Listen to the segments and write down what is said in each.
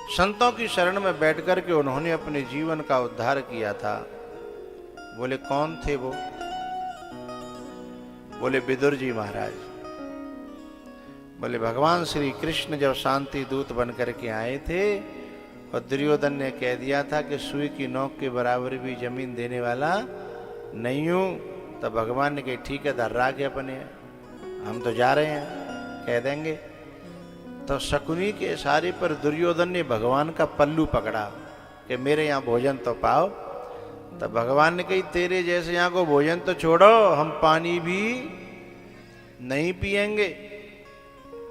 संतों की शरण में बैठ कर के उन्होंने अपने जीवन का उद्धार किया था। बोले कौन थे वो? बोले विदुर जी महाराज। बोले भगवान श्री कृष्ण जब शांति दूत बन करके आए थे और दुर्योधन ने कह दिया था कि सुई की नोक के बराबर भी जमीन देने वाला नहीं हूं, तब भगवान ने कही ठीक है धर्रा के अपने हम तो जा रहे हैं, कह देंगे। तो शकुनी के इशारे पर दुर्योधन ने भगवान का पल्लू पकड़ा कि मेरे यहाँ भोजन तो पाओ। तब भगवान ने कही तेरे जैसे यहाँ को भोजन तो छोड़ो, हम पानी भी नहीं पिएंगे।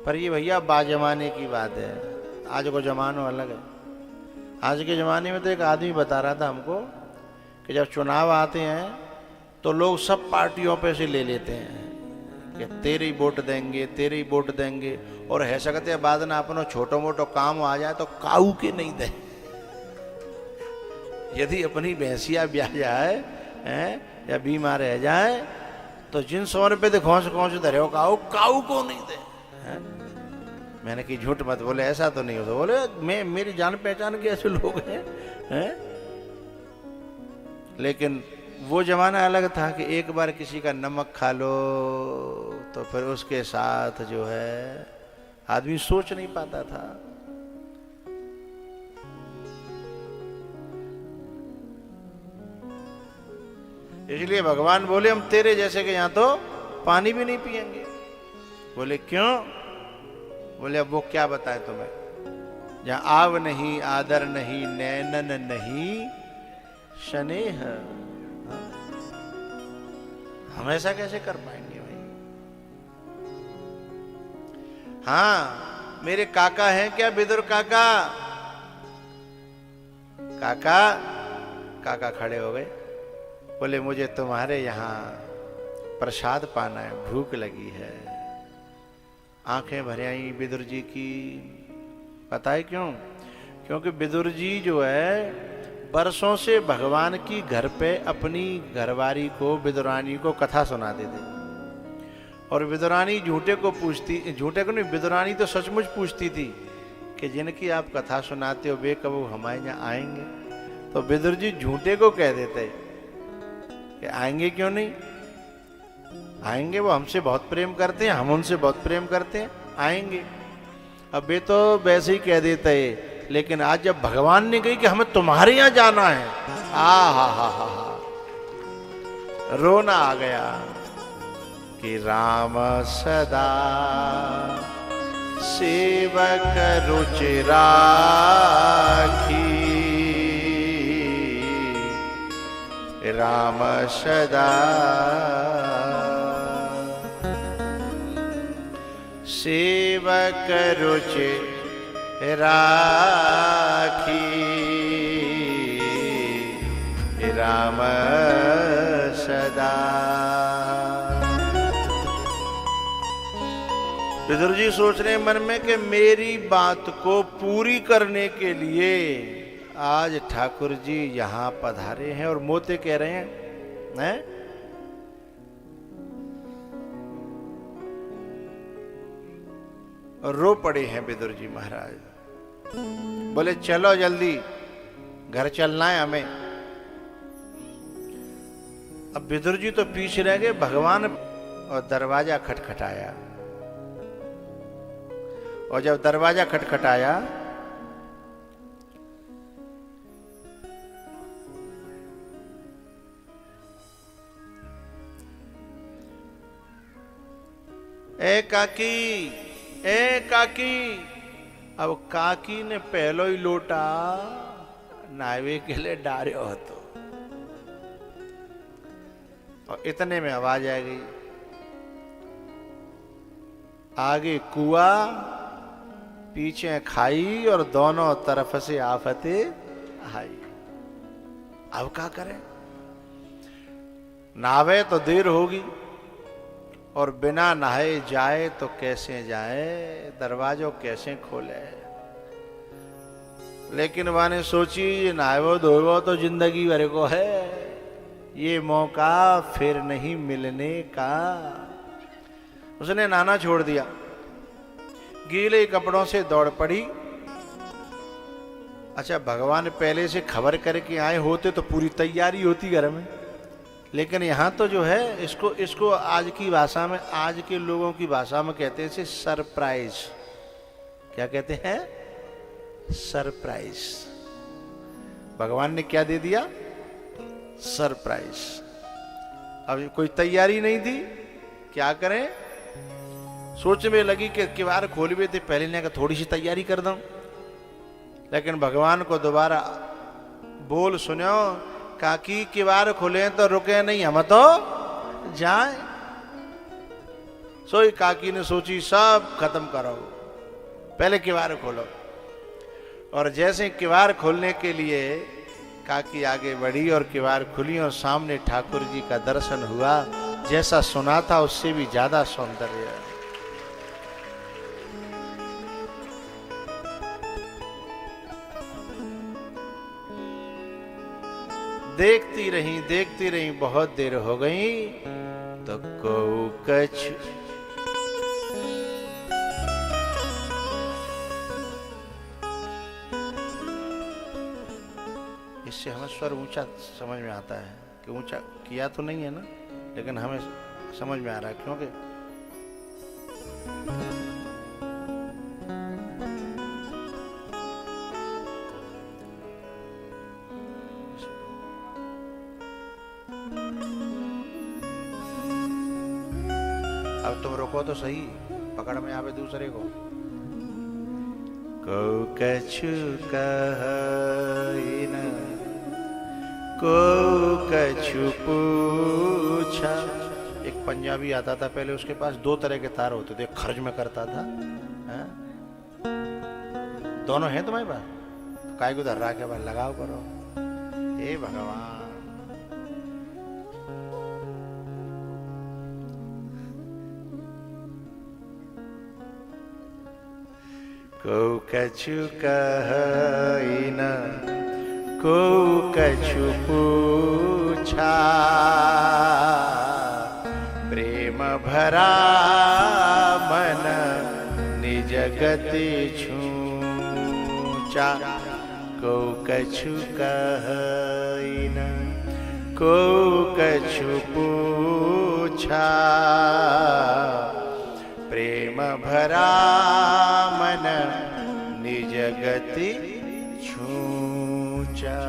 पर ये भैया बाजमाने की बात है, आज को जमाना अलग है। आज के ज़माने में तो एक आदमी बता रहा था हमको कि जब चुनाव आते हैं तो लोग सब पार्टियों पे से ले लेते हैं कि तेरे ही वोट देंगे, तेरे ही वोट देंगे, और है सकते हैं बाद में अपनो छोटो मोटो काम आ जाए तो काऊ के नहीं दे। यदि अपनी भैंसिया ब्याह जाए हैं या बीमार रह जाए तो जिन 100 रुपये दे खोस धरे हो काऊ को नहीं दे है? मैंने कि झूठ मत बोले, ऐसा तो नहीं होता। बोले मैं मेरी जान पहचान के ऐसे लोग हैं। लेकिन वो जमाना अलग था कि एक बार किसी का नमक खा लो तो फिर उसके साथ जो है आदमी सोच नहीं पाता था। इसलिए भगवान बोले हम तेरे जैसे के यहां तो पानी भी नहीं पिएंगे। बोले क्यों? बोले अब वो क्या बताए तुम्हें, जहां आव नहीं, आदर नहीं, नैनन नहीं, स्नेह। हम ऐसा कैसे कर पाएंगे भाई? हाँ मेरे काका हैं क्या, विदुर काका? काका काका खड़े हो गए। बोले मुझे तुम्हारे यहां प्रसाद पाना है, भूख लगी है। आंखें भर आई विदुर जी की। पता है क्यों? क्योंकि विदुर जी जो है बरसों से भगवान की घर पे अपनी घरवारी को, विदुरानी को कथा सुनाते थे। और विदुरानी झूठे को पूछती, झूठे को नहीं, विदुरानी तो सचमुच पूछती थी कि जिनकी आप कथा सुनाते हो वे कब हमारे यहाँ आएंगे। तो विदुर जी झूठे को कह देते कि आएंगे क्यों नहीं, आएंगे, वो हमसे बहुत प्रेम करते हैं, हम उनसे बहुत प्रेम करते हैं, आएंगे। अब वे तो वैसे ही कह देते हैं। लेकिन आज जब भगवान ने कही कि हमें तुम्हारे यहां जाना है, हा रोना आ गया कि राम सदा सेवक रुचि राखी, राम सदा सेवक रुचि राखी, राम सदा। विदुर जी सोच रहे मन में कि मेरी बात को पूरी करने के लिए आज ठाकुर जी यहां पधारे हैं। और मोते कह रहे हैं? और रो पड़े हैं विदुर जी महाराज। बोले चलो जल्दी घर चलना है हमें। अब विदुर जी तो पीछे रह गए। भगवान और दरवाजा खटखटाया, और जब दरवाजा खटखटाया ए काकी, ए काकी। अब काकी ने पहलो ही लोटा नावे के लिए डार्यो હતો। और इतने में आवाज आ गई, आगे कुआ, पीछे खाई और दोनों तरफ से आफते आई। अब क्या करें? नावे तो देर होगी और बिना नहाए जाए तो कैसे जाए, दरवाजों कैसे खोले। लेकिन वाने सोची ये नहावो धोवो तो जिंदगी भर को है, ये मौका फिर नहीं मिलने का। उसने नहाना छोड़ दिया, गीले कपड़ों से दौड़ पड़ी अच्छा, भगवान पहले से खबर करके आए होते तो पूरी तैयारी होती घर में, लेकिन यहाँ तो जो है इसको आज की भाषा में, आज के लोगों की भाषा में कहते हैं इसे सरप्राइज। क्या कहते हैं? सरप्राइज। भगवान ने क्या दे दिया? सरप्राइज। अब कोई तैयारी नहीं थी, क्या करें? सोच में लगी कि किवाड़ खोल भी थे, पहले ने कहा थोड़ी सी तैयारी कर दूं, लेकिन भगवान को दोबारा बोल सुनो, काकी किवाड़ खोले तो रुके नहीं, हम तो जाए। सोई काकी ने सोची सब खत्म करो, पहले किवाड़ खोलो। और जैसे किवाड़ खोलने के लिए काकी आगे बढ़ी और किवाड़ खुली और सामने ठाकुर जी का दर्शन हुआ। जैसा सुना था उससे भी ज्यादा सौंदर्य। देखती रही बहुत देर हो गई तो को कछ इससे हमें स्वर ऊंचा समझ में आता है कि ऊंचा किया तो नहीं है ना, लेकिन हमें समझ में आ रहा है क्योंकि अब तुम रोको तो सही, पकड़ में आवे दूसरे को। कछु कही न को कछु पूछा। एक पंजाबी आता था पहले, उसके पास दो तरह के तार होते थे, खर्च में करता था। दोनों हैं तुम्हारे पास? काय को धर रहा के बाद लगाओ करो। हे भगवान, को कछु कही न को कछु पूछा, प्रेम भरा मन निज गति छूचा। को कछु कही न को कछु पूछा, प्रेम भरा मन निज गति छूचा।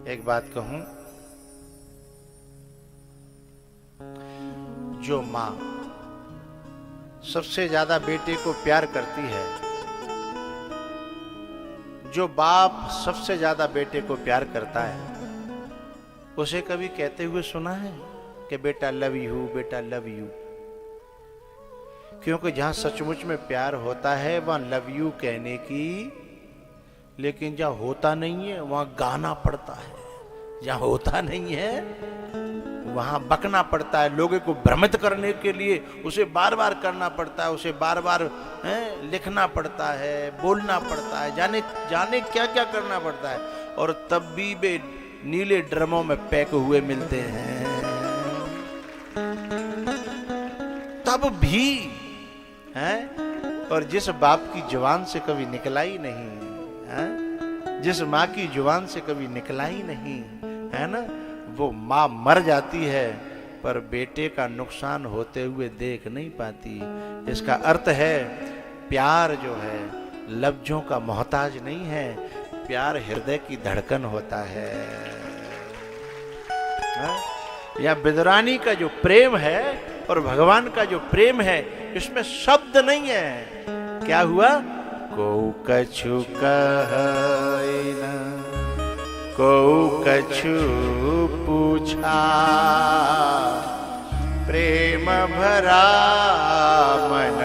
एक बात कहूं, जो मां सबसे ज्यादा बेटे को प्यार करती है, जो बाप सबसे ज्यादा बेटे को प्यार करता है, उसे कभी कहते हुए सुना है कि बेटा लव यू, बेटा लव यू? क्योंकि जहां सचमुच में प्यार होता है वहां लव यू कहने की, लेकिन जहां होता नहीं है वहां गाना पड़ता है। जहां होता नहीं है वहां बकना पड़ता है, लोगों को भ्रमित करने के लिए उसे बार बार करना पड़ता है, उसे बार बार लिखना पड़ता है, बोलना पड़ता है, जाने जाने क्या क्या करना पड़ता है। और तब भी वे नीले ड्रमों में पैक हुए मिलते हैं, तब भी है। और जिस बाप की जुबान से कभी निकला ही नहीं है, जिस माँ की जुबान से कभी निकला ही नहीं है ना, वो माँ मर जाती है पर बेटे का नुकसान होते हुए देख नहीं पाती। इसका अर्थ है प्यार जो है लफ्जों का मोहताज नहीं है, प्यार हृदय की धड़कन होता है। या विदुरानी का जो प्रेम है और भगवान का जो प्रेम है, इसमें शब्द नहीं है। क्या हुआ? को कछु कही न को कछु पूछा, प्रेम भरा मन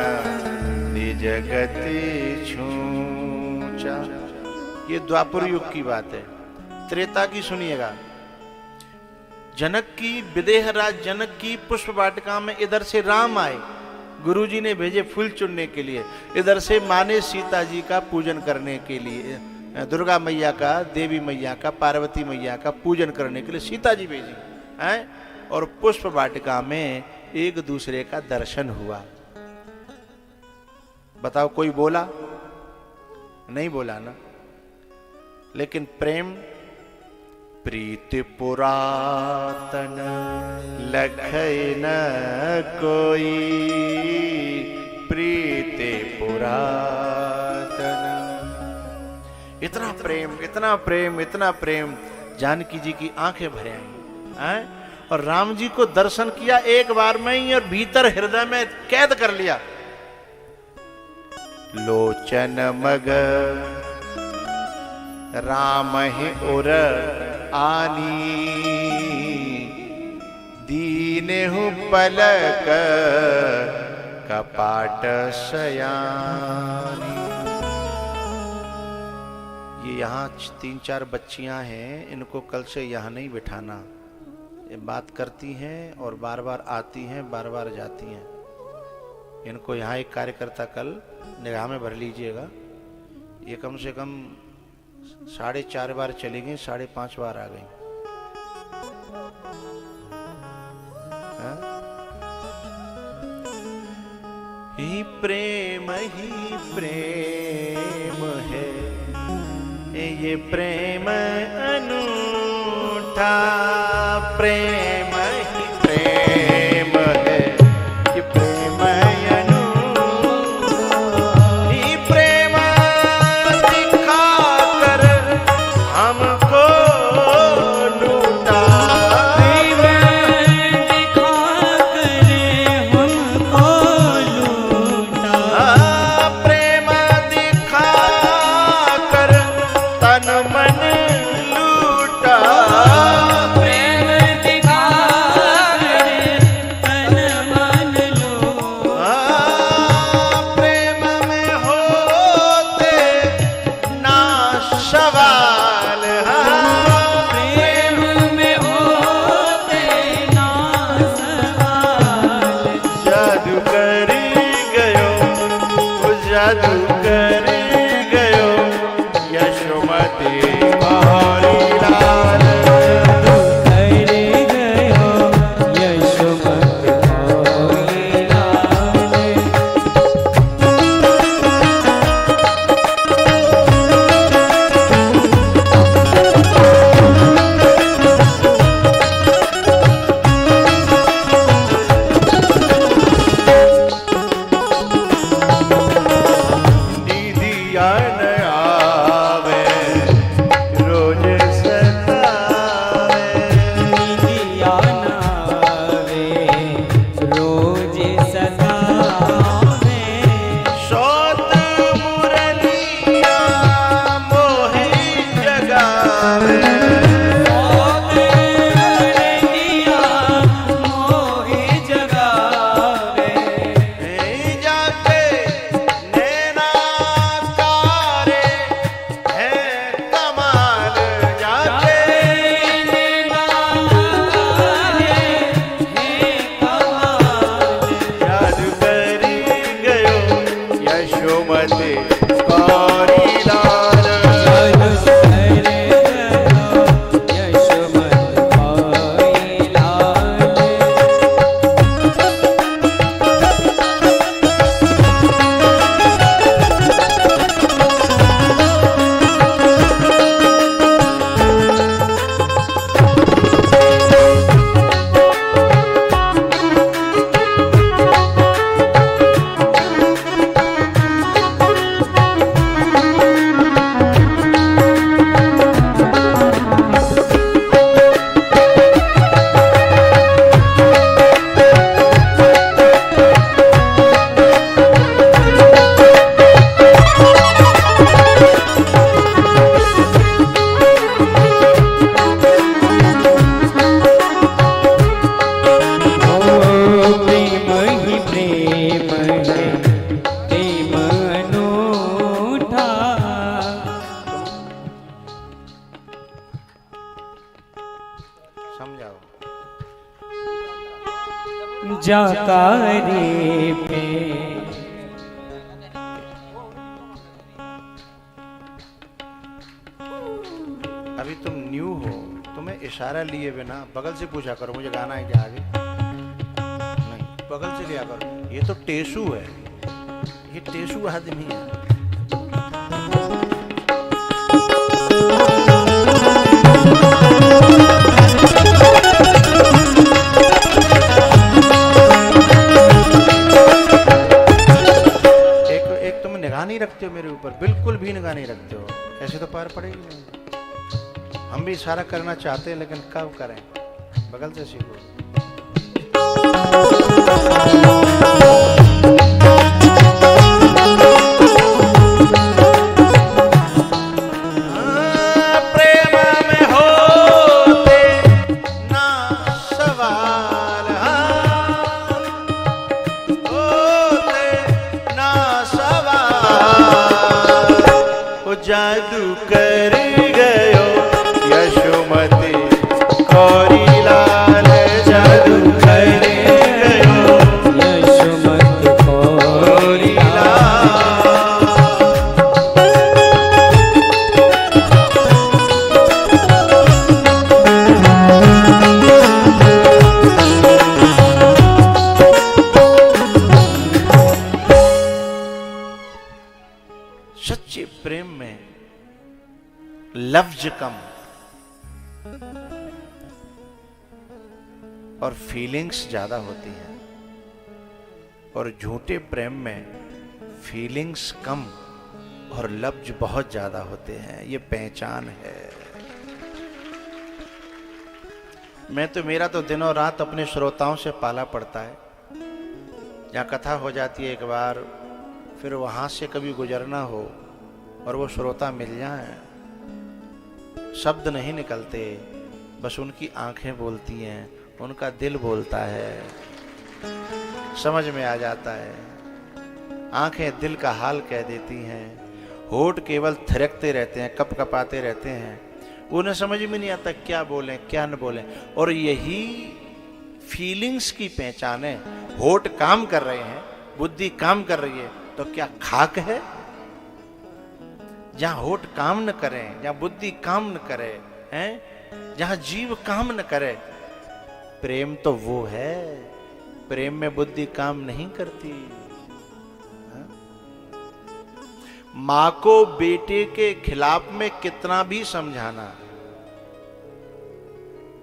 निज गति छूचा। ये द्वापर युग की बात है। त्रेता की सुनिएगा। जनक की, विदेह राज जनक की पुष्प वाटिका में इधर से राम आए, गुरुजी ने भेजे फूल चुनने के लिए, इधर से माँ ने सीता जी का पूजन करने के लिए, दुर्गा मैया का, देवी मैया का, पार्वती मैया का पूजन करने के लिए सीता जी भेजी हैं। और पुष्प वाटिका में एक दूसरे का दर्शन हुआ। बताओ कोई बोला? नहीं बोला ना। लेकिन प्रेम प्रीति पुरातन लखै न कोई, प्रीति पुरातन। इतना प्रेम, इतना प्रेम, इतना प्रेम, जानकी जी की आंखें भर आई। और राम जी को दर्शन किया एक बार में ही और भीतर हृदय में कैद कर लिया। लोचन मग राम ही उर आनी, दीनेहु पलक कपाट शयानी। ये यहाँ 3-4 बच्चियां हैं, इनको कल से यहाँ नहीं बिठाना। ये बात करती हैं और बार बार आती हैं, बार बार जाती हैं। इनको यहाँ एक कार्यकर्ता कल निगाह में भर लीजिएगा। ये कम से कम 4.5 बार चली गई, 5.5 बार आ गई। ही प्रेम है, ये प्रेम अनूठा, प्रेम ही प्रेम है, ये प्रेम अनूठा। ही प्रेम दिखा कर हमको लूटा, प्रेम दिखा कर हमको लूटा। प्रेम दिखा कर तन मन लूटा, प्रेम दिखा कर तन मन लूटा। प्रेम में होते ना सवाल, प्रेम में होते ना सवाल। जादू कर गयो, जादू कर गयो यशोमती बारी लाल। करे गयो यशोमती बारी लाल। दीदिया न आवे रोज सतावे, दिया नावे रोज सतावे। सोत मुरलिया मोहि जगावे, दिया मोहि जगावे। जाके नैना तारे है कमाल, जाके जादू कर गयो यशोमती बारी लाल। प्रेम ही प्रेम है, प्रेम अनूठा। समझाओ। जाकारे पे अभी तुम न्यू हो, तुम्हें इशारा लिए बिना बगल से पूछा करो मुझे गाना है क्या आगे। नहीं, बगल से लिया करो। ये तो टेसू है, ये टेसू आदमी है। एक तुम निगाह नहीं रखते हो मेरे ऊपर, बिल्कुल भी निगाह नहीं रखते हो, ऐसे तो पार पड़ेगी नहीं। हम भी इशारा करना चाहते हैं लेकिन कब करें, बगल से सीखो। प्रेम में होते ना सवाल, होते ना सवाल, वो जादू कर गयो यशोमती कौरी लाल, जादू कर गयो यशोमती कौरी सच्चे प्रेम में लफ्ज कम और फीलिंग्स ज्यादा होती हैं, और झूठे प्रेम में फीलिंग्स कम और लफ्ज बहुत ज्यादा होते हैं। ये पहचान है। मेरा तो दिनों रात अपने श्रोताओं से पाला पड़ता है। जहाँ कथा हो जाती है एक बार, फिर वहां से कभी गुजरना हो और वो श्रोता मिल जाए, शब्द नहीं निकलते, बस उनकी आंखें बोलती हैं, उनका दिल बोलता है, समझ में आ जाता है। आंखें दिल का हाल कह देती हैं, होठ केवल थिरकते रहते हैं, कप कपाते रहते हैं, उन्हें समझ में नहीं आता क्या बोलें क्या न बोलें। और यही फीलिंग्स की पहचान है। होठ काम कर रहे हैं, बुद्धि काम कर रही है, तो क्या खाक है? जहां होठ काम न करें, जहां बुद्धि काम न करे, हैं, जहां जीव काम न करे, प्रेम तो वो है। प्रेम में बुद्धि काम नहीं करती। हाँ? मां को बेटे के खिलाफ में कितना भी समझाना,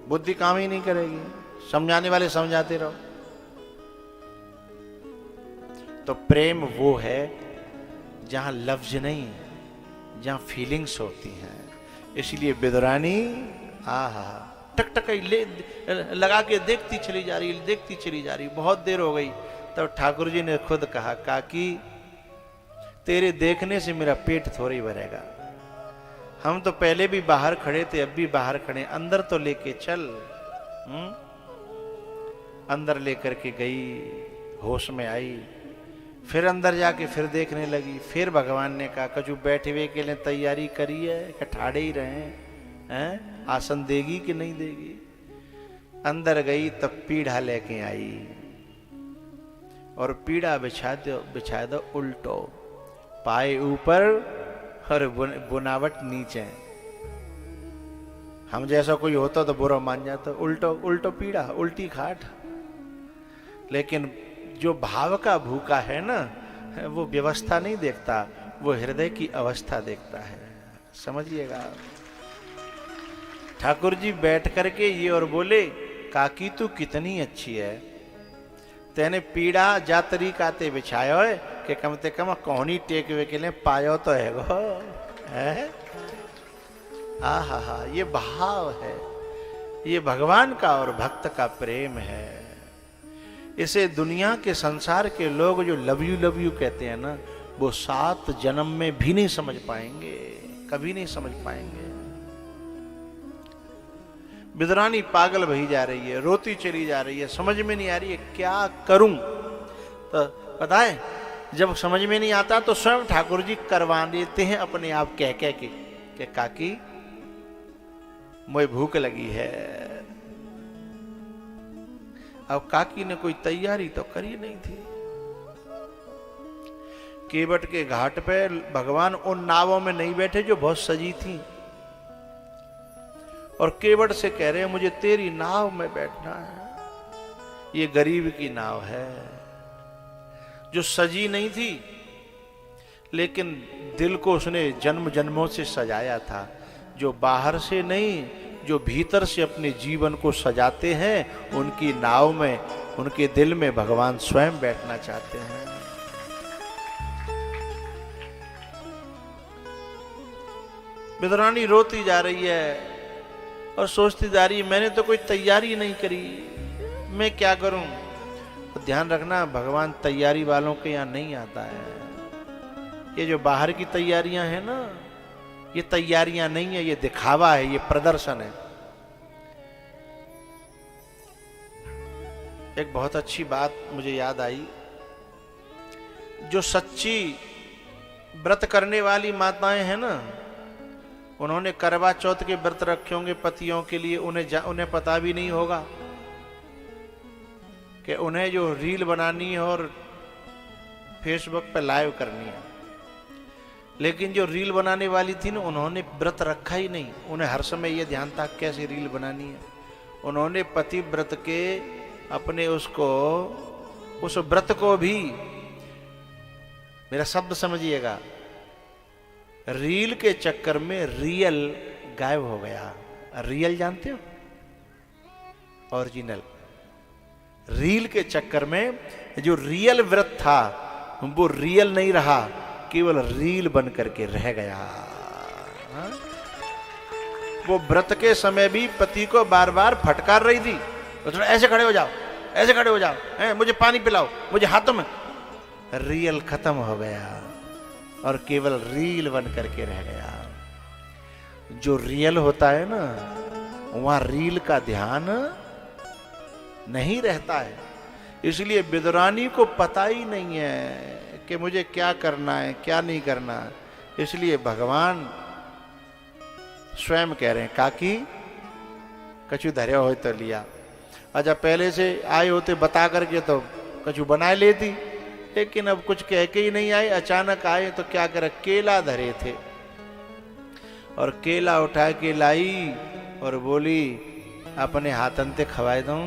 बुद्धि काम ही नहीं करेगी। समझाने वाले समझाते रहो। तो प्रेम वो है जहां लफ्ज नहीं, जहां फीलिंग्स होती हैं। इसलिए विदुरानी आहा टक ले लगा के देखती चली जा रही, बहुत देर हो गई। तब ठाकुर जी ने खुद कहा, काकी तेरे देखने से मेरा पेट थोड़ा ही भरेगा। हम तो पहले भी बाहर खड़े थे, अब भी बाहर खड़े, अंदर तो लेके चल। अंदर लेकर के गई, होश में आई, फिर अंदर जाके फिर देखने लगी। फिर भगवान ने कहा, कछु बैठे हुए के लिए तैयारी करी है कि ठाड़े ही रहे हैं, आसन देगी कि नहीं देगी। अंदर गई तब पीढ़ा लेके आई, और पीढ़ा बिछा दो उल्टो, पाए ऊपर और बुनावट नीचे। हम जैसा कोई होता तो बुरा मान जाता, उल्टो उल्टो पीढ़ा, उल्टी खाट। लेकिन जो भाव का भूखा है ना, वो व्यवस्था नहीं देखता, वो हृदय की अवस्था देखता है। समझिएगा। ठाकुर जी बैठ करके ये और बोले, काकी तू कितनी अच्छी है, तेने पीड़ा जा तरीकाते बिछायो है कि कम से कम कौनी टेक वे के लिए पायो तो है गो है। आहा, ये भाव है, ये भगवान का और भक्त का प्रेम है। इसे दुनिया के संसार के लोग जो लव यू कहते हैं ना, वो 7 जन्म में भी नहीं समझ पाएंगे, कभी नहीं समझ पाएंगे। विदुरानी पागल भई जा रही है, रोती चली जा रही है, समझ में नहीं आ रही है क्या करूं। तो पता है, जब समझ में नहीं आता तो स्वयं ठाकुर जी करवा देते हैं अपने आप कह के काकी मुझे भूख लगी है। अब काकी ने कोई तैयारी तो करी नहीं थी। केवट के घाट पे भगवान उन नावों में नहीं बैठे जो बहुत सजी थी, और केवट से कह रहे हैं मुझे तेरी नाव में बैठना है। ये गरीब की नाव है जो सजी नहीं थी, लेकिन दिल को उसने जन्म जन्मों से सजाया था। जो बाहर से नहीं, जो भीतर से अपने जीवन को सजाते हैं, उनकी नाव में, उनके दिल में भगवान स्वयं बैठना चाहते हैं। विदुरानी रोती जा रही है और सोचती जा रही है, मैंने तो कोई तैयारी नहीं करी, मैं क्या करूं। तो ध्यान रखना, भगवान तैयारी वालों के यहां नहीं आता है। ये जो बाहर की तैयारियां हैं ना, ये तैयारियां नहीं है, ये दिखावा है, ये प्रदर्शन है। एक बहुत अच्छी बात मुझे याद आई। जो सच्ची व्रत करने वाली माताएं हैं ना, उन्होंने करवा चौथ के व्रत रखे होंगे पतियों के लिए, उन्हें पता भी नहीं होगा कि उन्हें जो रील बनानी है और फेसबुक पे लाइव करनी है। लेकिन जो रील बनाने वाली थी ना, उन्होंने व्रत रखा ही नहीं। उन्हें हर समय यह ध्यान था कैसे रील बनानी है। उन्होंने पति व्रत के अपने उस व्रत को भी, मेरा शब्द समझिएगा, रील के चक्कर में रियल गायब हो गया। रियल जानते हो? ओरिजिनल। रील के चक्कर में जो रियल व्रत था वो रियल नहीं रहा, केवल रील बन करके रह गया। हा? वो व्रत के समय भी पति को बार बार फटकार रही थी, तो थोड़ा ऐसे खड़े हो जाओ, ऐसे खड़े हो जाओ, मुझे पानी पिलाओ, मुझे हाथों में। रियल खत्म हो गया और केवल रील बन करके रह गया। जो रियल होता है ना, वहां रील का ध्यान नहीं रहता है। इसलिए विदुरानी को पता ही नहीं है कि मुझे क्या करना है, क्या नहीं करना। इसलिए भगवान स्वयं कह रहे हैं, काकी कछु धर्या हो तो लिया। अच्छा, पहले से आए होते बता करके तो कछु बना लेती, लेकिन अब कुछ कह के ही नहीं आए, अचानक आए तो क्या करे, केला धरे थे और केला उठा के लाई और बोली अपने हाथन ते खवाए दूं।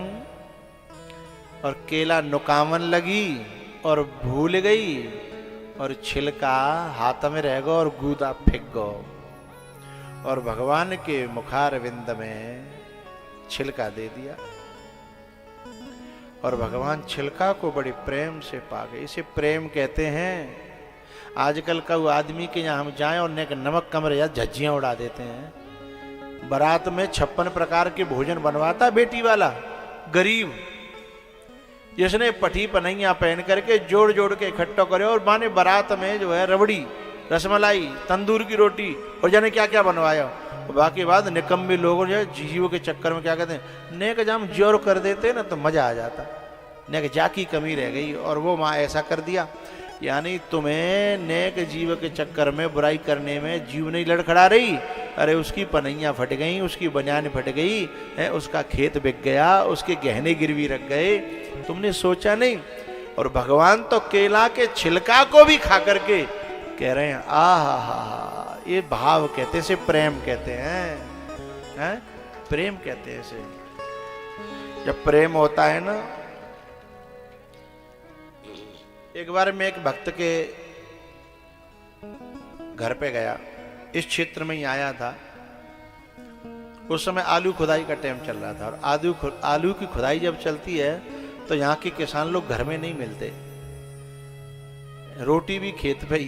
और केला नुकावन लगी और भूल गई और छिलका हाथ में रह गया और गूदा फेंक गो। और भगवान के मुखार विंद में छिलका दे दिया और भगवान छिलका को बड़े प्रेम से पा गए। इसे प्रेम कहते हैं। आजकल का वो आदमी के यहाँ हम जाएं और नमक कमरे या झज्जियां उड़ा देते हैं। बारात में 56 प्रकार के भोजन बनवाता बेटी वाला गरीब, जिसने पठी पनैया पहन करके जोड़ जोड़ के इकट्ठा करे और माने बारात में जो है रबड़ी, रसमलाई, तंदूर की रोटी और जाने क्या क्या बनवाया। बाकी बात निकम्मे लोगों जो है जीव के चक्कर में क्या कहते हैं, नेक जाम जोर कर देते ना तो मजा आ जाता, नेक जा की कमी रह गई और वो माँ ऐसा कर दिया। यानी तुम्हें नेक जीव के चक्कर में बुराई करने में जीव नहीं लड़खड़ा रही, अरे उसकी पनैया फट गई, उसकी बनियान फट गई है, उसका खेत बिक गया, उसके गहने गिरवी रख गए, तुमने सोचा नहीं। और भगवान तो केला के छिलका को भी खा करके कह रहे हैं, आहा, ये भाव कहते हैं, इसे प्रेम कहते हैं, प्रेम कहते हैं इसे। जब प्रेम होता है ना, एक बार मैं एक भक्त के घर पे गया, इस क्षेत्र में ही आया था। उस समय आलू खुदाई का टाइम चल रहा था और आलू की खुदाई जब चलती है तो यहाँ के किसान लोग घर में नहीं मिलते, रोटी भी खेत पे ही।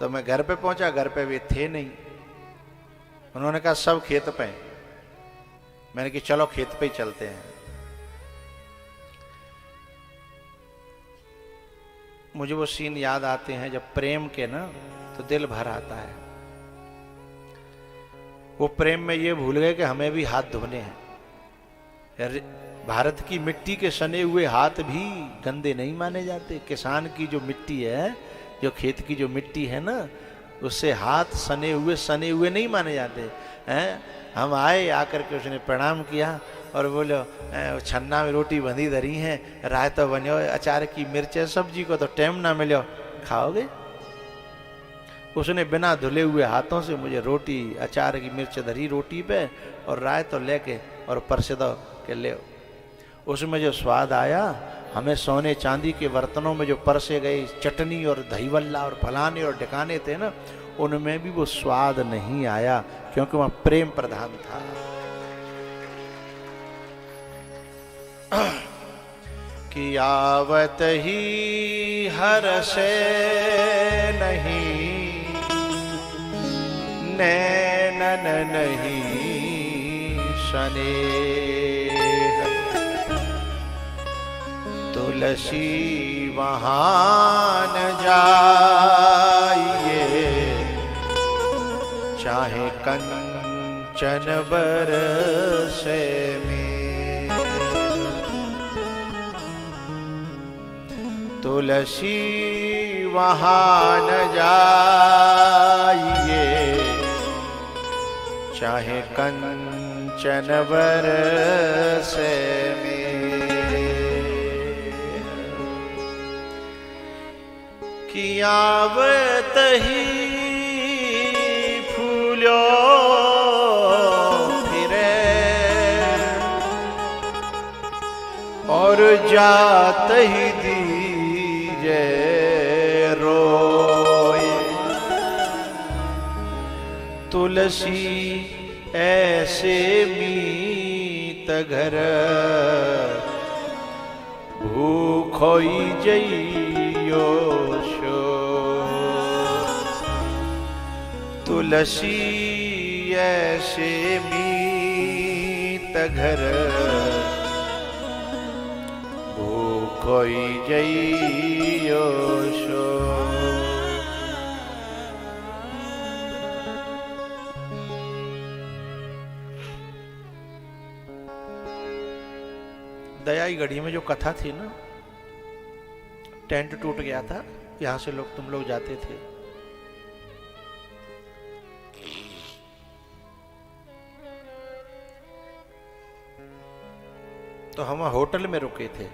तो मैं घर पे पहुंचा, घर पे वे थे नहीं। उन्होंने कहा सब खेत पे। मैंने कहा चलो खेत पे ही चलते हैं। मुझे वो सीन याद आते हैं जब प्रेम के ना तो दिल भर आता है। वो प्रेम में ये भूल गए कि हमें भी हाथ धोने हैं। भारत की मिट्टी के सने हुए हाथ भी गंदे नहीं माने जाते। किसान की जो मिट्टी है, जो खेत की जो मिट्टी है ना, उससे हाथ सने हुए नहीं माने जाते हैं। हम आए, आकर के उसने प्रणाम किया और बोलो छन्ना में रोटी बंधी धरी है, रायता बनो, अचार की मिर्च, सब्जी को तो टाइम ना मिलो, खाओगे? उसने बिना धुले हुए हाथों से मुझे रोटी, अचार की मिर्च धरी रोटी पे और रायता लेके और परसे दो के ले। उसमें जो स्वाद आया, हमें सोने चांदी के बर्तनों में जो परसे गए चटनी और दही वल्ला और फलाने और ढिकाने थे ना, उनमें भी वो स्वाद नहीं आया, क्योंकि वहां प्रेम प्रधान था। कि आवत ही हर्षे नहीं, नैनन नहीं स्नेह, तुलसी वहां न जाइए, चाहे कंचन बरसे में। तुलसी वहां न जाइए, चाहे कंचन बरसे में। कि आवत ही फूलो फिरे, और जात ही दीजे रोए। तुलसी ऐसे मीत घर, भूखोई जइयो शो। तुलसी ऐसे मीत घर, भूखोई जइयो शो। दयाई गढ़ी में जो कथा थी ना, टेंट टूट गया था, यहां से तुम लोग जाते थे। तो हम होटल में रुके थे।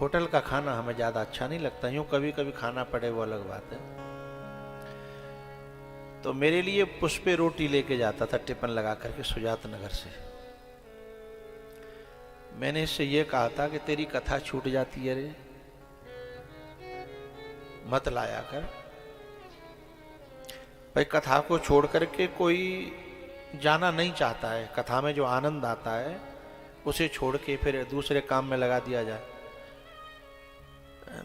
होटल का खाना हमें ज्यादा अच्छा नहीं लगता, यूं कभी कभी खाना पड़े वो अलग बात है। तो मेरे लिए पुष्पे रोटी लेके जाता था टिफिन लगा करके सुजात नगर से। मैंने इससे ये कहा था कि तेरी कथा छूट जाती है रे, मत लाया कर भाई। कथा को छोड़ करके कोई जाना नहीं चाहता है, कथा में जो आनंद आता है उसे छोड़ के फिर दूसरे काम में लगा दिया जाए।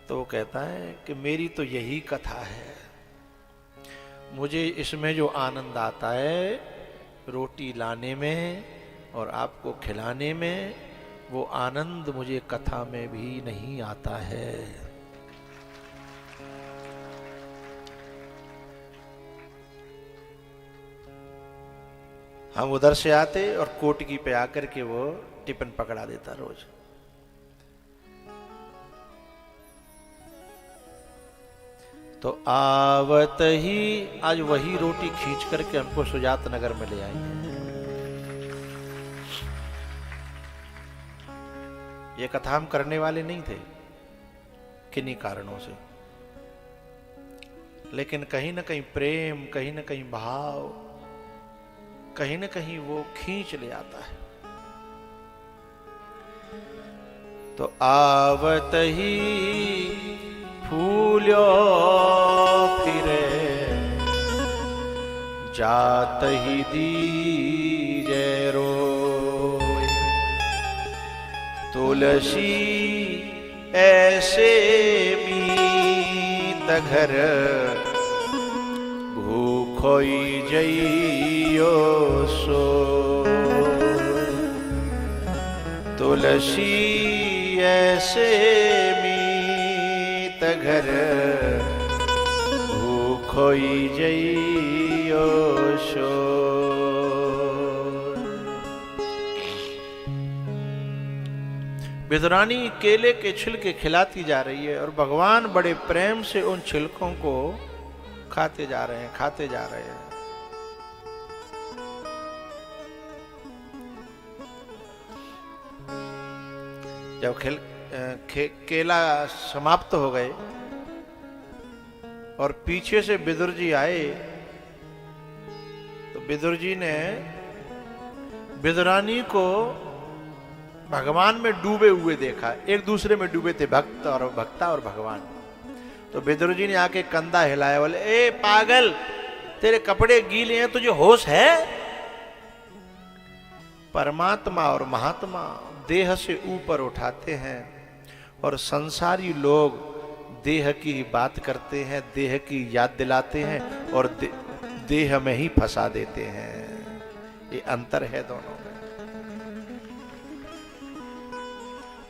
तो वो कहता है कि मेरी तो यही कथा है, मुझे इसमें जो आनंद आता है रोटी लाने में और आपको खिलाने में, वो आनंद मुझे कथा में भी नहीं आता है। हम उधर से आते और कोटकी पे आकर के वो टिफिन पकड़ा देता रोज। तो आवत ही आज वही रोटी खींच करके हमको सुजात नगर में ले आई है। ये कथा हम करने वाले नहीं थे किन्हीं कारणों से, लेकिन कहीं ना कहीं प्रेम, कहीं ना कहीं भाव, कहीं ना कहीं वो खींच ले आता है। तो आवत ही फूलो फिरे, जात ही दीजे रोए। तुलसी ऐसे मीत घर, भूखोई जइयो सो। तुलसी ऐसे मीत घर, भूखोई जइयो सो। विदुरानी केले के छिलके खिलाती जा रही है और भगवान बड़े प्रेम से उन छिलकों को खाते जा रहे हैं, खाते जा रहे हैं। जब केला समाप्त हो गए और पीछे से विदुर जी आए, तो विदुर जी ने विदुरानी को भगवान में डूबे हुए देखा, एक दूसरे में डूबे थे, भक्ता और भगवान। तो विदुर जी ने आके कंधा हिलाया, बोले ए पागल, तेरे कपड़े गीले हैं, तुझे होश है? परमात्मा और महात्मा देह से ऊपर उठाते हैं और संसारी लोग देह की बात करते हैं, देह की याद दिलाते हैं और देह में ही फंसा देते हैं। ये अंतर है दोनों में।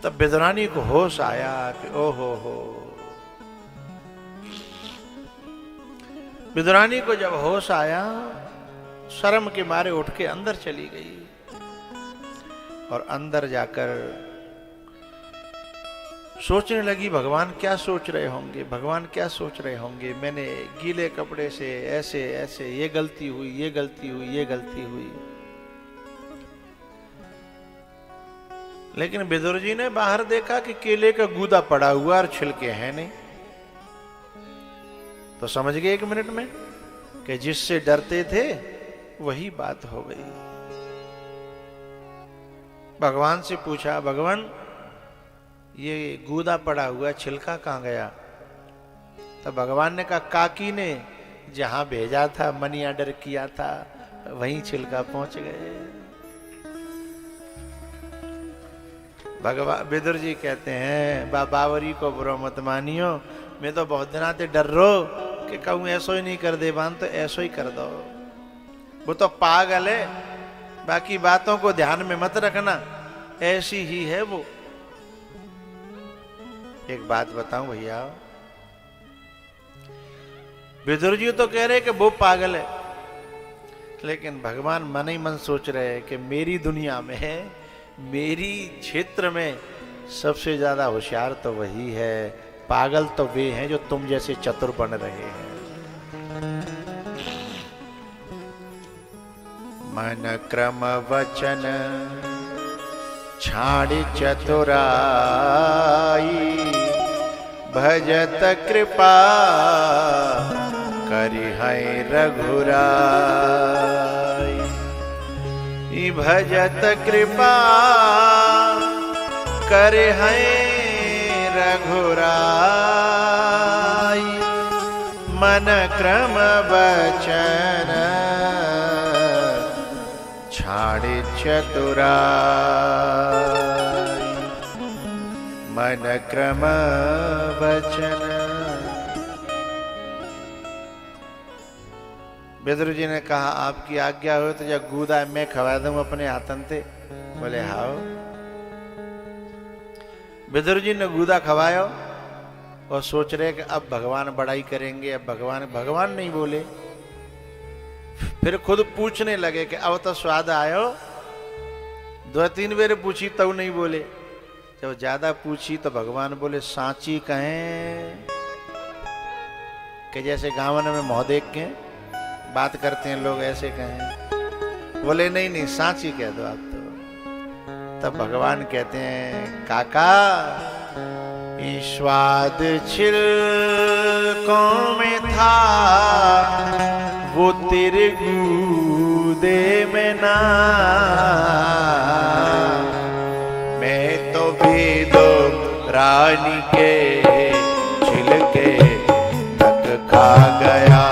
तब विदुरानी को होश आया कि ओहो हो। विदुरानी को जब होश आया, शर्म के मारे उठ के अंदर चली गई और अंदर जाकर सोचने लगी, भगवान क्या सोच रहे होंगे, भगवान क्या सोच रहे होंगे। मैंने गीले कपड़े से ऐसे ऐसे, ये गलती हुई, ये गलती हुई, ये गलती हुई। लेकिन विदुर जी ने बाहर देखा कि केले का गूदा पड़ा हुआ और छिलके हैं नहीं। तो समझ गए एक मिनट में कि जिससे डरते थे वही बात हो गई। भगवान से पूछा, भगवान ये गूदा पड़ा हुआ, छिलका कहां गया? तो भगवान ने कहा, काकी ने जहां भेजा था, मनी ऑर्डर किया था, वहीं छिलका पहुंच गए। भगवान विदुर जी कहते हैं, बावरी को बुरा मत मानियो, मैं तो बहुत दिन आते डर रो कि कहूं ऐसो ही नहीं कर दे बान, तो ऐसो ही कर दो। वो तो पागल है, बाकी बातों को ध्यान में मत रखना, ऐसी ही है वो। एक बात बताऊं भैया, विदुर जी तो कह रहे कि वो पागल है, लेकिन भगवान मन ही मन सोच रहे हैं कि मेरी दुनिया में है, मेरी क्षेत्र में सबसे ज्यादा होशियार तो वही है, पागल तो वे हैं जो तुम जैसे चतुर बन रहे हैं। मन क्रम वचन छाड़ी चतुराई, भजत कृपा करि है रघुराई। भजत कृपा करि है रघुराई, मन क्रम वचन छाड़े चतुराई, मन क्रम वचन। विदुर जी ने कहा, आपकी आज्ञा हो तो जब गूदा मैं खवा दूं अपने हाथन से। बोले हाओ। विदुर जी ने गूदा खवाया और सोच रहे कि अब भगवान बड़ाई करेंगे, अब भगवान नहीं बोले। फिर खुद पूछने लगे कि अब तो स्वाद आयो। 2-3 बार पूछी तब नहीं बोले। जब ज्यादा पूछी तो भगवान बोले, सांची कहें कि जैसे गावन में मुंह देख के बात करते हैं लोग, ऐसे कहें। बोले नहीं नहीं, सांची कह दो आप तो। तब भगवान कहते हैं, काका ये स्वाद छिलकों में था, वो तेरे गूदे में ना। मैं तो भेदो रानी के छिलके तक खा गया।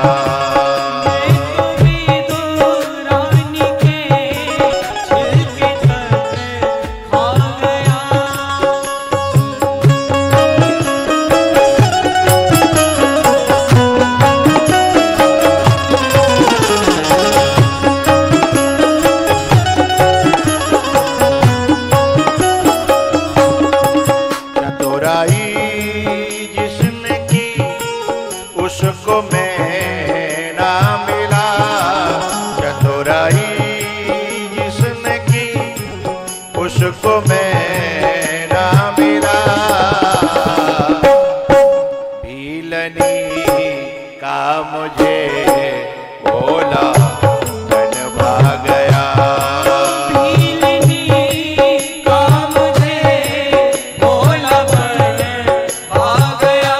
उसको मैं ना मिला, भीलनी का मुझे बोला मन भाग गया। भीलनी का मुझे बोला मन भाग गया।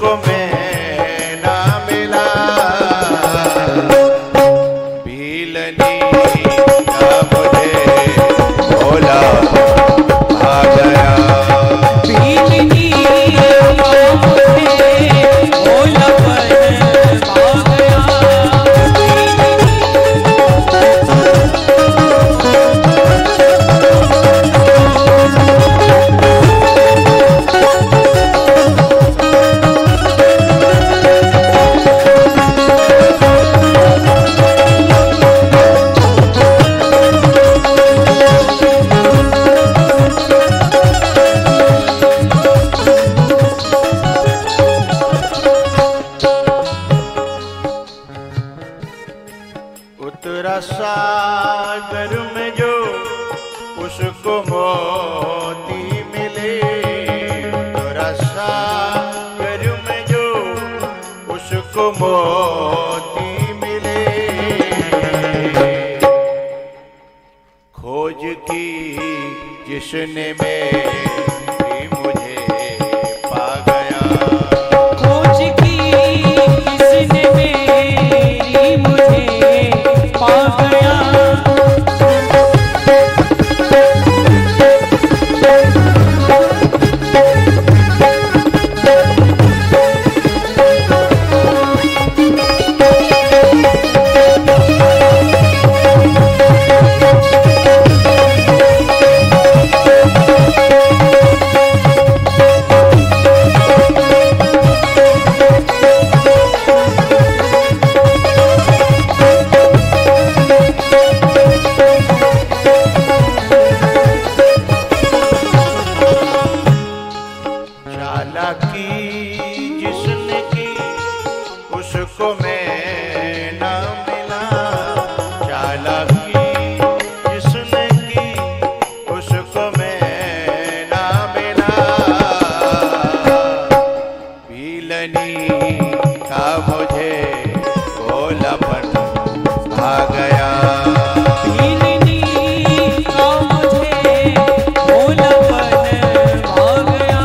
उसको मैं ना मिला, भीलनी का मुझे भोला आ गया। भीलनी का मुझे भोलापन आ गया। उतरा सागर में जो उसको मोती मिले, उतरा सागर में जो उसको मोती मिले, खोज की जिसने मेरी मुझे पा गया। खोज की किसने मेरी मुझे पा गया। चालाकी जिसने की उसको मैं ना मिला, चालाकी जिसने की उसको मैं ना मिला, भीलनी का मुझे भोलापन आ गया। भीलनी का मुझे भोलापन आ गया।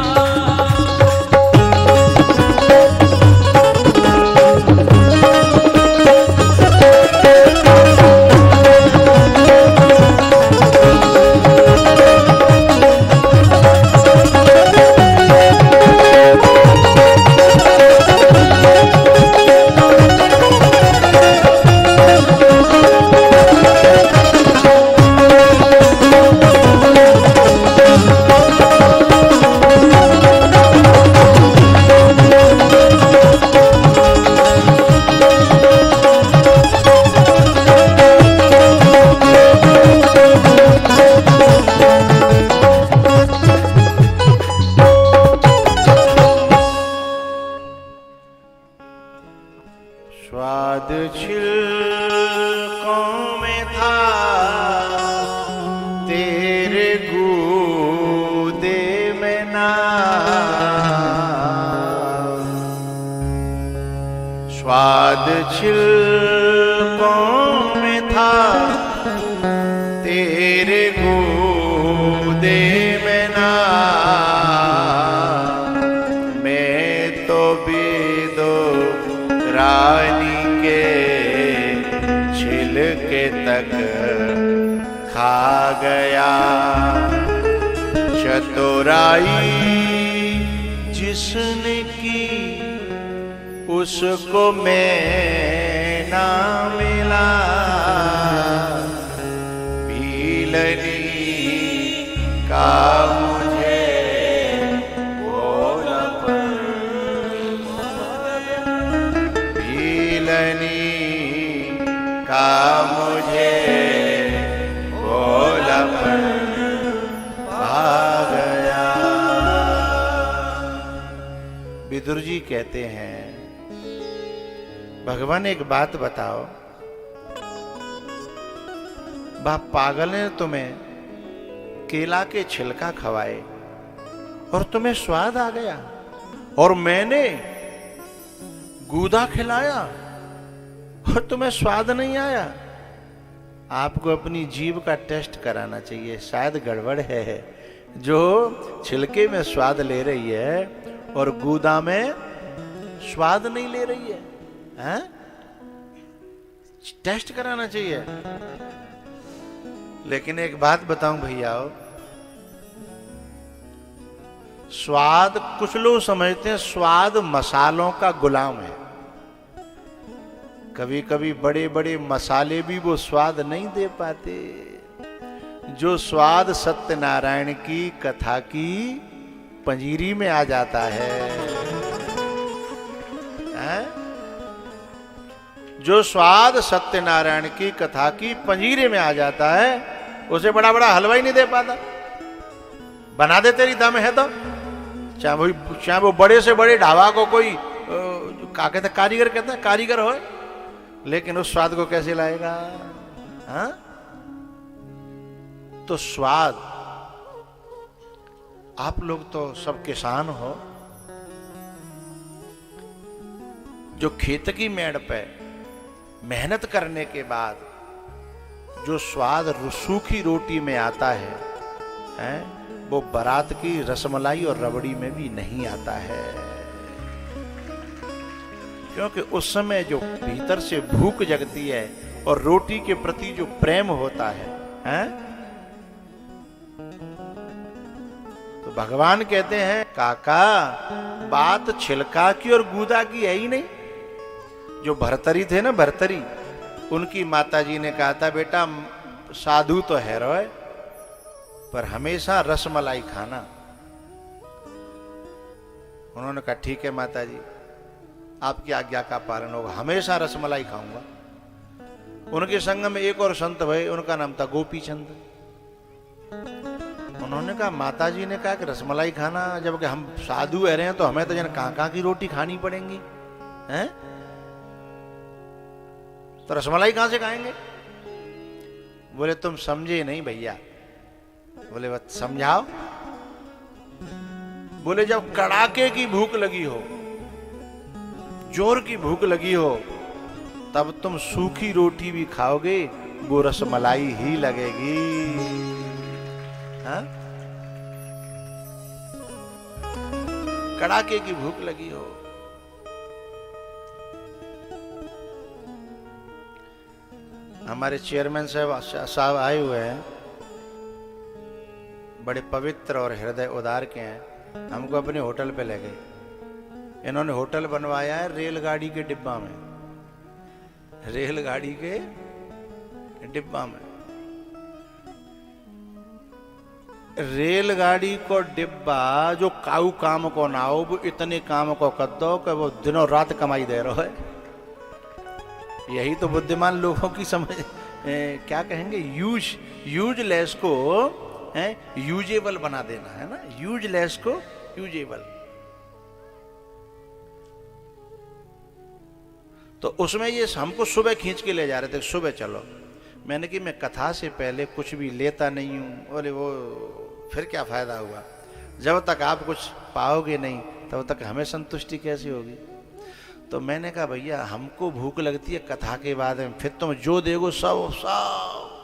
स्वाद छिलकों में था तेरे गूदे में नाम, स्वाद छिलकों में था तेरे गूदे में नाम, मैं तो बेदो रानी के छिलके तक खा गया। चतुराई जिसने की उसको मैं ना मिला, भीलनी का मुझे भोलापन, भीलनी का मुझे भोलापन आ गया। विदुर जी कहते हैं, भगवान एक बात बताओ, बाप पागल ने तुम्हें केला के छिलका खवाए और तुम्हें स्वाद आ गया, और मैंने गूदा खिलाया और तुम्हें स्वाद नहीं आया। आपको अपनी जीभ का टेस्ट कराना चाहिए, शायद गड़बड़ है। जो छिलके में स्वाद ले रही है और गूदा में स्वाद नहीं ले रही है, हैं? टेस्ट कराना चाहिए। लेकिन एक बात बताऊं भैया, स्वाद कुछ लोग समझते हैं स्वाद मसालों का गुलाम है। कभी कभी बड़े बड़े मसाले भी वो स्वाद नहीं दे पाते। जो स्वाद सत्यनारायण की कथा की पंजीरी में आ जाता है, हैं? जो स्वाद सत्यनारायण की कथा की पंजीरे में आ जाता है, उसे बड़ा बड़ा हलवाई नहीं दे पाता। बना दे तेरी दम है तो, चाहे वो बड़े से बड़े ढाबा को कोई क्या कहते कारीगर कहते हैं, कारीगर हो, लेकिन उस स्वाद को कैसे लाएगा? हाँ? तो स्वाद, आप लोग तो सब किसान हो, जो खेत की मेड़ पे मेहनत करने के बाद जो स्वाद सूखी रोटी में आता है, हैं? वो बारात की रसमलाई और रबड़ी में भी नहीं आता है। क्योंकि उस समय जो भीतर से भूख जगती है और रोटी के प्रति जो प्रेम होता है, हैं? तो भगवान कहते हैं काका बात छिलका की और गूदा की है ही नहीं। जो भरतरी थे ना, भरतरी, उनकी माताजी ने कहा था बेटा साधु तो है रोए, पर हमेशा रसमलाई खाना। उन्होंने कहा ठीक है माताजी, आपकी आज्ञा का पालन होगा, हमेशा रसमलाई खाऊंगा। उनके संग में एक और संत भये, उनका नाम था गोपी चंद। उन्होंने कहा माताजी ने कहा कि रसमलाई खाना, जबकि हम साधु रह रहे हैं तो हमें तो जन काका की रोटी खानी पड़ेंगी, हैं? तो रसमलाई कहां से खाएंगे? बोले तुम समझे नहीं भैया। बोले बस समझाओ। बोले जब कड़ाके की भूख लगी हो, जोर की भूख लगी हो, तब तुम सूखी रोटी भी खाओगे, वो रसमलाई ही लगेगी। हाँ? कड़ाके की भूख लगी हो। हमारे चेयरमैन साहब आए हुए हैं, बड़े पवित्र और हृदय उदार के हैं। हमको अपने होटल पे ले गए। इन्होंने होटल बनवाया है रेलगाड़ी के डिब्बा में, रेलगाड़ी के डिब्बा में। रेलगाड़ी को डिब्बा जो काऊ काम को ना हो, वो इतने काम को कर दो कि वो दिनों रात कमाई दे रहा है। यही तो बुद्धिमान लोगों की समझ, क्या कहेंगे, यूजलेस को यूजेबल बना देना है ना, यूजलेस को यूजेबल। तो उसमें ये हमको सुबह खींच के ले जा रहे थे, सुबह चलो। मैंने कि मैं कथा से पहले कुछ भी लेता नहीं हूं। बोले वो फिर क्या फायदा हुआ, जब तक आप कुछ पाओगे नहीं तब तक हमें संतुष्टि कैसी होगी। तो मैंने कहा भैया हमको भूख लगती है कथा के बाद में, फिर तुम जो देगो सब सब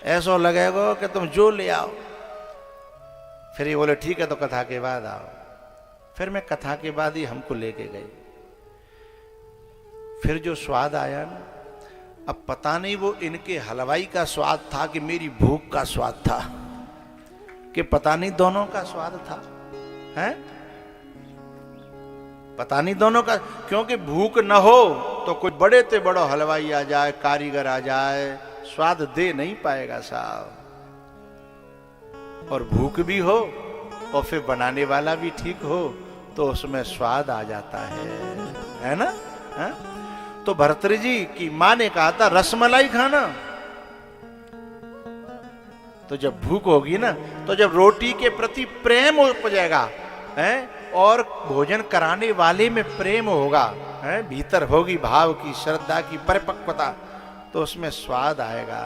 ऐसा लगेगा कि तुम जो ले आओ। फिर ये बोले ठीक है तो कथा के बाद आओ। फिर मैं कथा के बाद ही हमको लेके गई। फिर जो स्वाद आया ना, अब पता नहीं वो इनके हलवाई का स्वाद था कि मेरी भूख का स्वाद था, कि पता नहीं दोनों का स्वाद था, हैं? पता नहीं दोनों का। क्योंकि भूख न हो तो कोई बड़े ते बड़ो हलवाई आ जाए, कारीगर आ जाए, स्वाद दे नहीं पाएगा साहब। और भूख भी हो और फिर बनाने वाला भी ठीक हो तो उसमें स्वाद आ जाता है ना? है? तो भरतरी जी की मां ने कहा था रसमलाई खाना। तो जब भूख होगी ना, तो जब रोटी के प्रति प्रेम उपजेगा, है, और भोजन कराने वाले में प्रेम होगा, है, भीतर होगी भाव की, श्रद्धा की परिपक्वता, तो उसमें स्वाद आएगा।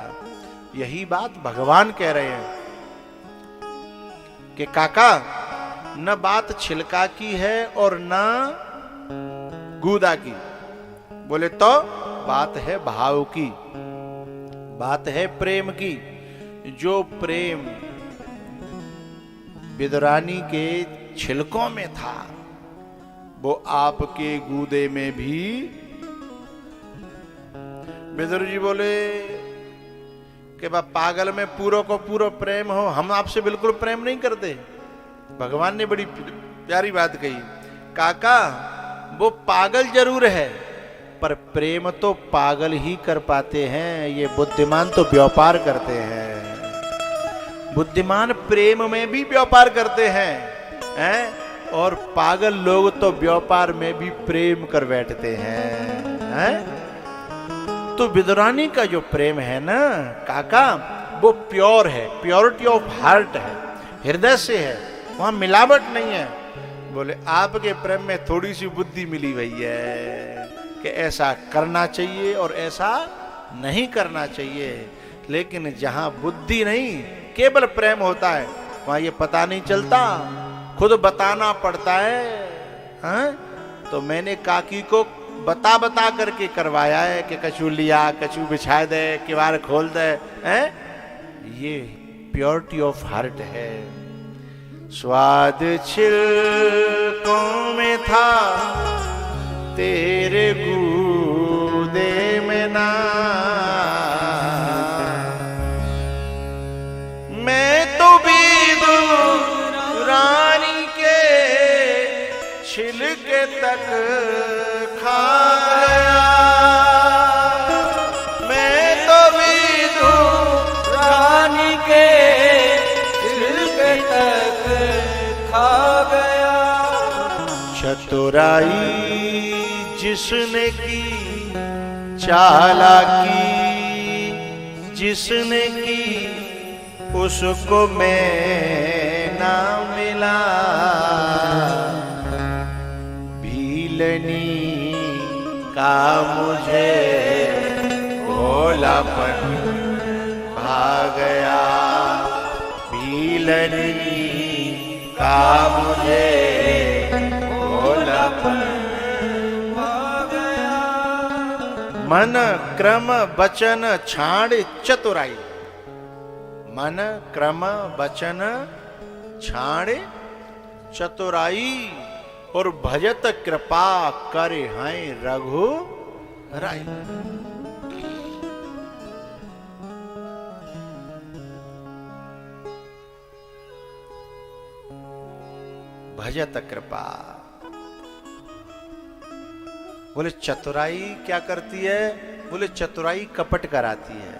यही बात भगवान कह रहे हैं कि काका न बात छिलका की है और न गूदा की। बोले तो बात है भाव की, बात है प्रेम की। जो प्रेम विदुरानी के छिलकों में था वो आपके गूदे में भी। विदुर जी बोले कि बा पागल में पूरो को पूरो प्रेम हो, हम आपसे बिल्कुल प्रेम नहीं करते। भगवान ने बड़ी प्यारी बात कही, काका वो पागल जरूर है पर प्रेम तो पागल ही कर पाते हैं, ये बुद्धिमान तो व्यापार करते हैं। बुद्धिमान प्रेम में भी व्यापार करते हैं, और पागल लोग तो व्यापार में भी प्रेम कर बैठते हैं। तो विदुरानी का जो प्रेम है ना काका, वो प्योर है, प्योरिटी ऑफ हार्ट है, हृदय से है, वहां मिलावट नहीं है। बोले आपके प्रेम में थोड़ी सी बुद्धि मिली हुई है कि ऐसा करना चाहिए और ऐसा नहीं करना चाहिए, लेकिन जहां बुद्धि नहीं केवल प्रेम होता है वहां ये पता नहीं चलता, खुद बताना पड़ता है। तो मैंने काकी को बता बता करके करवाया है कि कछू लिया, कछू बिछा दे, किवाड़ खोल दे, ये प्योरिटी ऑफ हार्ट है। स्वाद छिलकों में था तेरे गूदे में ना, मैं तो विदुरानी के छिलके तक खा गया, मैं तो विदुरानी के छिलके तक खा गया। चतुराई जिसने की, चालाकी जिसने की, उसको मैं ना मिला, भीलनी का मुझे भोलापन भा गया, भीलनी का मुझे भोलापन भा गया। मन क्रम वचन छाड़ चतुराई, मन क्रम वचन छाड़ चतुराई, और भजत कृपा करे हैं रघु राई। भजत कृपा। बोले चतुराई क्या करती है? बोले चतुराई कपट कराती है,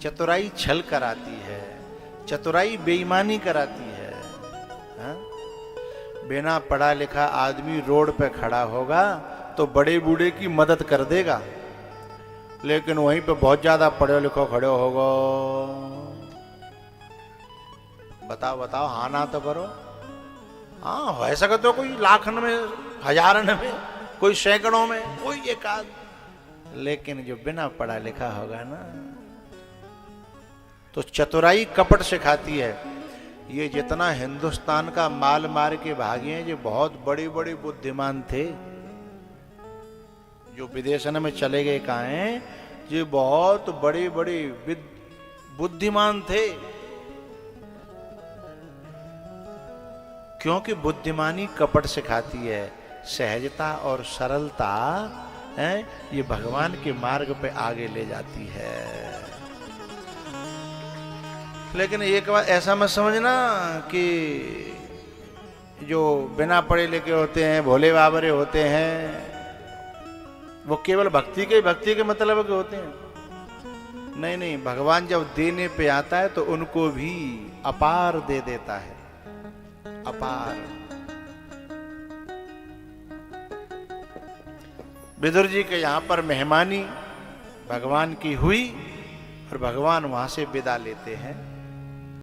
चतुराई छल कराती है, चतुराई बेईमानी कराती है। हा? बिना पढ़ा लिखा आदमी रोड पे खड़ा होगा तो बड़े बूढ़े की मदद कर देगा, लेकिन वहीं पे बहुत ज्यादा पढ़े लिखो खड़े होगो, बताओ बताओ, हाँ ना तो करो। हाँ हो सके तो कोई लाखन में, हजारन में, कोई सैकड़ों में, कोई एक आध, लेकिन जो बिना पढ़ा लिखा होगा ना, तो चतुराई कपट सिखाती है। ये जितना हिंदुस्तान का माल मार के भागे हैं, ये बहुत बड़े बड़े बुद्धिमान थे, जो विदेशन में चले गए कहाँ हैं, ये बहुत बड़े बड़े बुद्धिमान थे। क्योंकि बुद्धिमानी कपट सिखाती है, सहजता और सरलता है, ये भगवान के मार्ग पे आगे ले जाती है। लेकिन एक बात ऐसा मत समझना कि जो बिना पढ़े लिखे होते हैं, भोले बाबरे होते हैं, वो केवल भक्ति के मतलब के होते हैं। नहीं नहीं, भगवान जब देने पे आता है तो उनको भी अपार दे देता है, अपार। विदुर जी के यहां पर मेहमानी भगवान की हुई और भगवान वहां से विदा लेते हैं।